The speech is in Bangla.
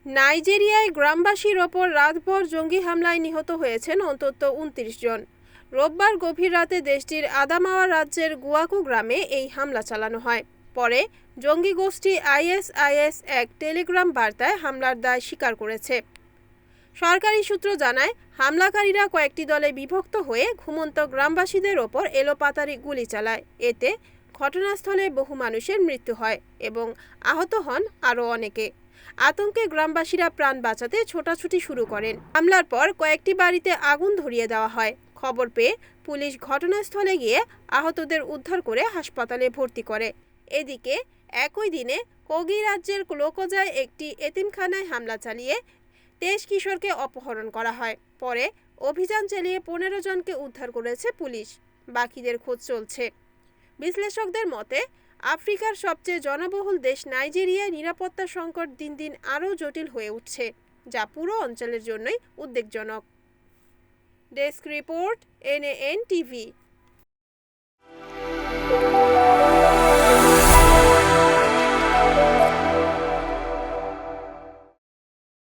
নাইজেরিয়ায় গ্রামবাসীর ওপর রাতভর জঙ্গি হামলায় নিহত হয়েছেন অন্তত ২৯ জন। রোববার গভীর রাতে দেশটির আদামাওয়া রাজ্যের গুয়াকু গ্রামে এই হামলা চালানো হয়। পরে জঙ্গি গোষ্ঠী আইএসআইএস এক টেলিগ্রাম বার্তায় হামলার দায় স্বীকার করেছে। সরকারি সূত্র জানায়, হামলাকারীরা কয়েকটি দলে বিভক্ত হয়ে ঘুমন্ত গ্রামবাসীদের ওপর এলোপাতাড়ি গুলি চালায়। এতে ঘটনাস্থলে বহু মানুষের মৃত্যু হয় এবং আহত হন আরও অনেকে। আতঙ্কে গ্রামবাসীরা প্রাণ বাঁচাতে ছোটাছুটি শুরু করেন। হামলার পর কয়েকটি বাড়িতে আগুন ধরিয়ে দেওয়া হয়। খবর পেয়ে পুলিশ ঘটনাস্থলে গিয়ে আহতদের উদ্ধার করে হাসপাতালে ভর্তি করে। এদিকে একই দিনে কোগি রাজ্যের লোকোজায় একটি এতিমখানায় হামলা চালিয়ে ২৩ কিশোরকে অপহরণ করা হয়। পরে অভিযান চালিয়ে ১৫ জনকে উদ্ধার করেছে পুলিশ। বাকিদের খোঁজ চলছে। বিশ্লেষকদের মতে, আফ্রিকার সবচেয়ে জনবহুল দেশ নাইজেরিয়ায় নিরাপত্তা সংকট দিন দিন আরও জটিল হয়ে উঠছে, যা পুরো অঞ্চলের জন্যই উদ্বেগজনক। Desk report, NAN TV.